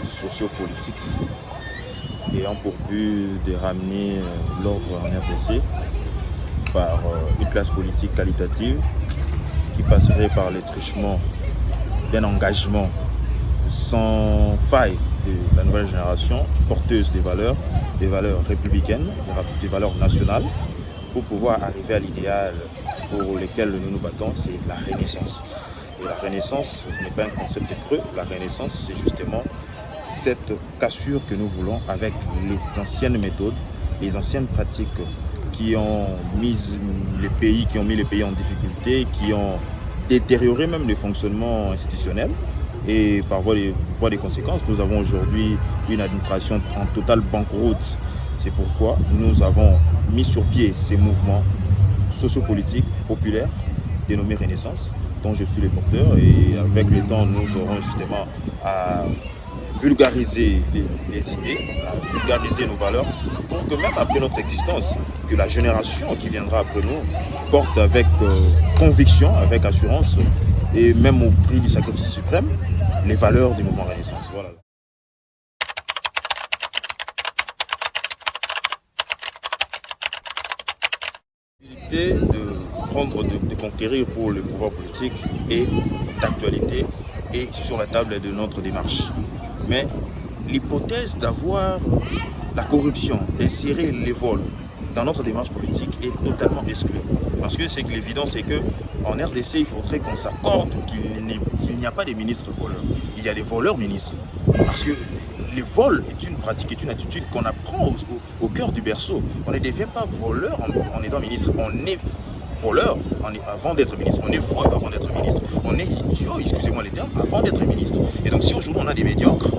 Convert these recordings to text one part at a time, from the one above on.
sociopolitiques ayant pour but de ramener l'ordre en RDC par une classe politique qualitative qui passerait par les truchements d'un engagement sans faille de la nouvelle génération, porteuse des valeurs républicaines, des valeurs nationales, pour pouvoir arriver à l'idéal pour lequel nous nous battons, c'est la Renaissance. Et la Renaissance, ce n'est pas un concept creux, la Renaissance, c'est justement cette cassure que nous voulons avec les anciennes méthodes, les anciennes pratiques qui ont mis les pays en difficulté, qui ont détérioré même le fonctionnement institutionnel. Et par voie des conséquences, nous avons aujourd'hui une administration en totale banqueroute. C'est pourquoi nous avons mis sur pied ces mouvements sociopolitiques populaires dénommés Renaissance, dont je suis le porteur. Et avec le temps, nous aurons justement à vulgariser les idées, à vulgariser nos valeurs, pour que même après notre existence, que la génération qui viendra après nous porte avec conviction, avec assurance, et même au prix du sacrifice suprême, les valeurs du mouvement Renaissance. Voilà. De conquérir pour le pouvoir politique est d'actualité et sur la table de notre démarche. Mais l'hypothèse d'avoir la corruption, d'insérer les vols dans notre démarche politique est totalement exclue. Parce que c'est que l'évidence, c'est qu'en RDC, il faudrait qu'on s'accorde qu'il n'y a pas de ministres voleurs. Il y a des voleurs ministres. Parce que le vol est une pratique, est une attitude qu'on apprend au cœur du berceau. On ne devient pas voleur en étant ministre. On est voleur avant d'être ministre. On est voyou avant d'être ministre. On est idiot, excusez-moi les termes, avant d'être ministre. Et donc si aujourd'hui on a des médiocres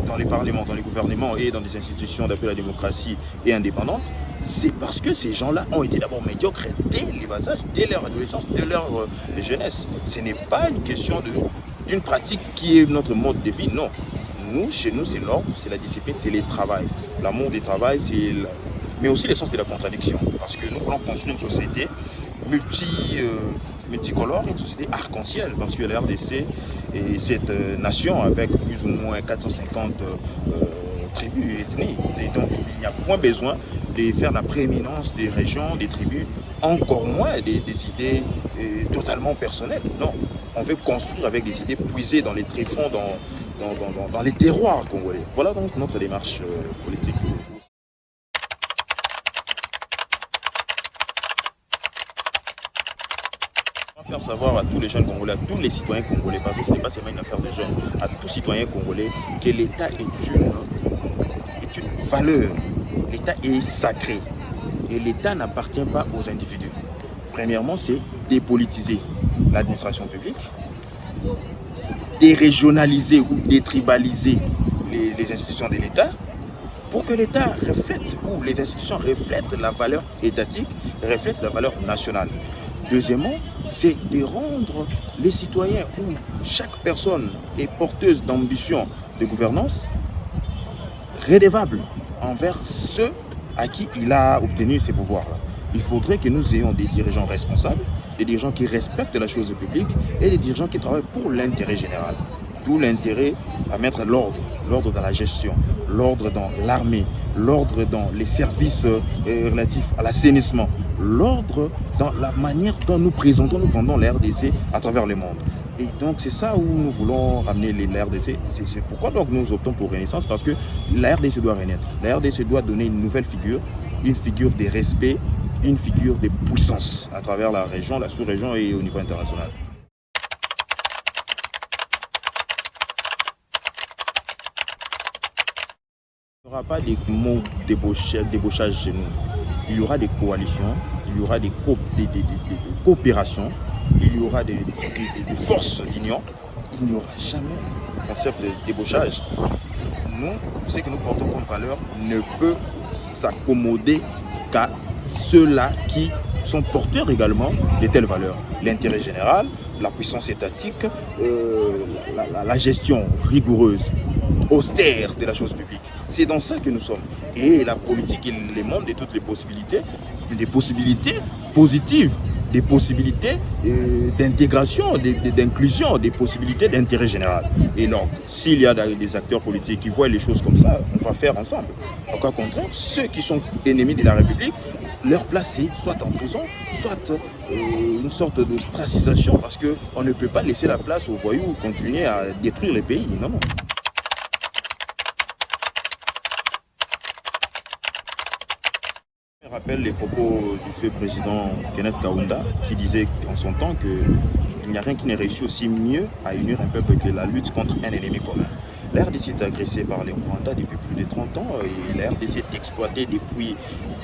dans les parlements, dans les gouvernements et dans des institutions d'appel à la démocratie et indépendantes, c'est parce que ces gens-là ont été d'abord médiocres dès les bas âges, dès leur adolescence, dès leur jeunesse. Ce n'est pas une question d'une pratique qui est notre mode de vie, non. Nous, chez nous, c'est l'ordre, c'est la discipline, c'est le travail. L'amour du travail, mais aussi l'essence de la contradiction. Parce que nous voulons construire une société multicolore, une société arc-en-ciel. Parce que la RDC est cette nation avec plus ou moins 450 tribus, ethnies. Et donc, il n'y a point besoin de faire la prééminence des régions, des tribus, encore moins des idées totalement personnelles. Non, on veut construire avec des idées puisées dans les tréfonds, dans les terroirs congolais. Voilà donc notre démarche politique. On va faire savoir à tous les jeunes congolais, à tous les citoyens congolais, parce que ce n'est pas seulement une affaire de jeunes, à tous citoyens congolais, que l'État est une valeur. L'État est sacré et l'État n'appartient pas aux individus. Premièrement, c'est dépolitiser l'administration publique, dérégionaliser ou détribaliser les institutions de l'État pour que l'État reflète, ou les institutions reflètent la valeur étatique, reflètent la valeur nationale. Deuxièmement, c'est de rendre les citoyens où chaque personne est porteuse d'ambition de gouvernance redevable envers ceux à qui il a obtenu ces pouvoirs-là. Il faudrait que nous ayons des dirigeants responsables, des dirigeants qui respectent la chose publique et des dirigeants qui travaillent pour l'intérêt général. Tout l'intérêt à mettre l'ordre dans la gestion, l'ordre dans l'armée, l'ordre dans les services relatifs à l'assainissement, l'ordre dans la manière dont nous présentons, nous vendons la RDC à travers le monde. Et donc c'est ça où nous voulons ramener la RDC. C'est pourquoi donc nous optons pour Renaissance, parce que la RDC doit renaître. La RDC doit donner une nouvelle figure, une figure de respect, une figure de puissance à travers la région, la sous-région et au niveau international. Il n'y aura pas de mots débauchage chez nous. Il y aura des coalitions, il y aura des coopérations, il y aura des forces d'union. Il n'y aura jamais de concept de débauchage. Nous, ce que nous portons comme valeur ne peut s'accommoder qu'à ceux-là qui sont porteurs également de telles valeurs. L'intérêt général, la puissance étatique, la gestion rigoureuse, austère de la chose publique. C'est dans ça que nous sommes. Et la politique, il est monde de toutes les possibilités, des possibilités positives des possibilités d'intégration, d'inclusion, des possibilités d'intérêt général. Et donc, s'il y a des acteurs politiques qui voient les choses comme ça, on va faire ensemble. Au cas contraire, ceux qui sont ennemis de la République, leur placer soit en prison, soit une sorte de stracisation, parce qu'on ne peut pas laisser la place aux voyous continuer à détruire les pays. Non, non. Je rappelle les propos du feu président Kenneth Kaunda qui disait en son temps qu'il n'y a rien qui n'ait réussi aussi mieux à unir un peuple que la lutte contre un ennemi commun. La RDC est agressée par les Rwandais depuis plus de 30 ans et la RDC est exploitée depuis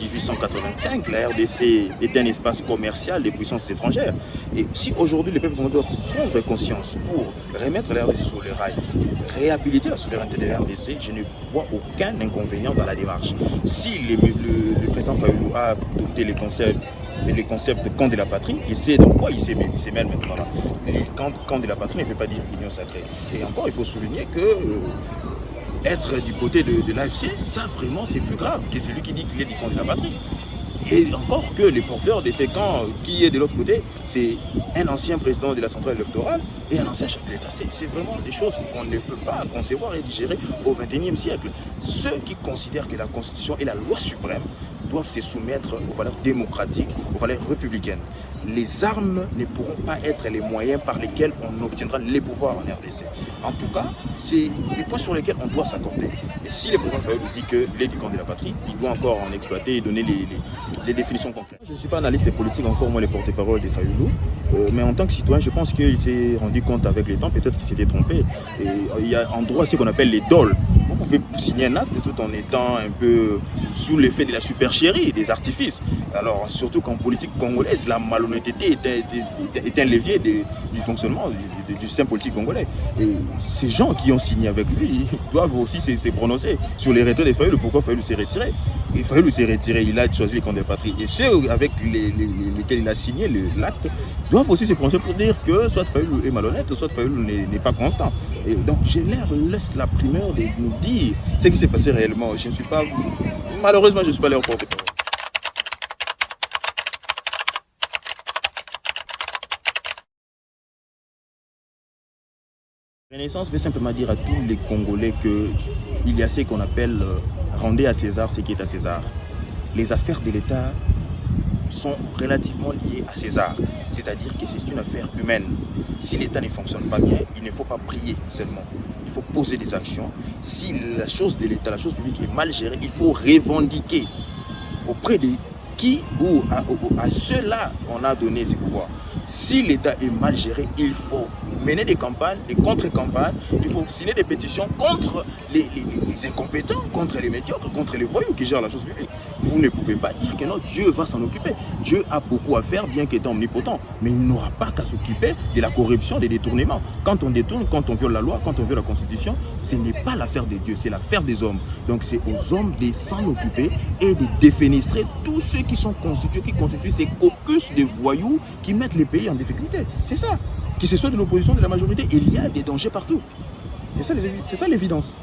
1885. La RDC est un espace commercial des puissances étrangères. Et si aujourd'hui les peuples doivent prendre conscience pour remettre la RDC sur les rails, réhabiliter la souveraineté de la RDC, je ne vois aucun inconvénient dans la démarche. Si le président Fayulu a adopté les concepts camp de la patrie, il sait dans quoi il s'est mêlé maintenant là. Les camp de la patrie ne veut pas dire union sacrée. Et encore, il faut souligner que être du côté de l'AFC, ça vraiment c'est plus grave que celui qui dit qu'il est du camp de la patrie. Et encore que les porteurs de ces camps qui est de l'autre côté, c'est un ancien président de la centrale électorale et un ancien chef de l'État. C'est vraiment des choses qu'on ne peut pas concevoir et digérer au XXIe siècle. Ceux qui considèrent que la Constitution est la loi suprême doivent se soumettre aux valeurs démocratiques, aux valeurs républicaines. Les armes ne pourront pas être les moyens par lesquels on obtiendra les pouvoirs en RDC. En tout cas, c'est les points sur lesquels on doit s'accorder. Et si le président Fayulu dit qu'il est du camp de la patrie, il doit encore en exploiter et donner les définitions concrètes. Je ne suis pas analyste politique, encore moins les porte-parole de Fayulu, mais en tant que citoyen, je pense qu'il s'est rendu compte avec le temps, peut-être qu'il s'était trompé. Et il y a en droit ce qu'on appelle les dôles. Vous pouvez signer un acte tout en étant un peu sous l'effet de la supercherie, des artifices. Alors, surtout qu'en politique congolaise, la malhonnêteté est un levier du fonctionnement du système politique congolais. Et ces gens qui ont signé avec lui doivent aussi se prononcer sur les retraits de Fayulu, pourquoi Fayulu s'est retiré. Et Fayulu s'est retiré, il a choisi les camps de la patrie. Et ceux avec lesquels il a signé l'acte doivent aussi se prononcer pour dire que soit Fayulu est malhonnête, soit Fayulu n'est pas constant. Et donc je leur laisse la primeur de nous dire ce qui s'est passé réellement. Je ne suis pas, malheureusement, je ne suis pas leur porte-parole. Renaissance veut simplement dire à tous les Congolais qu'il y a ce qu'on appelle rendez à César ce qui est à César. Les affaires de l'État sont relativement liées à César, c'est-à-dire que c'est une affaire humaine. Si l'État ne fonctionne pas bien, il ne faut pas prier seulement, il faut poser des actions. Si la chose de l'État, la chose publique est mal gérée, il faut revendiquer auprès de qui ou à ceux-là on a donné ces pouvoirs. Si l'État est mal géré, il faut mener des campagnes, des contre-campagnes, il faut signer des pétitions contre les incompétents, contre les médiocres, contre les voyous qui gèrent la chose publique. Vous ne pouvez pas dire que non, Dieu va s'en occuper. Dieu a beaucoup à faire, bien qu'étant omnipotent, mais il n'aura pas qu'à s'occuper de la corruption, des détournements. Quand on détourne, quand on viole la loi, quand on viole la Constitution, ce n'est pas l'affaire de Dieu, c'est l'affaire des hommes. Donc c'est aux hommes de s'en occuper et de défenestrer tous ceux qui sont constitués, qui constituent ces caucus de voyous qui mettent les pays en difficulté. C'est ça. Que ce soit de l'opposition, de la majorité, il y a des dangers partout. Et c'est ça l'évidence.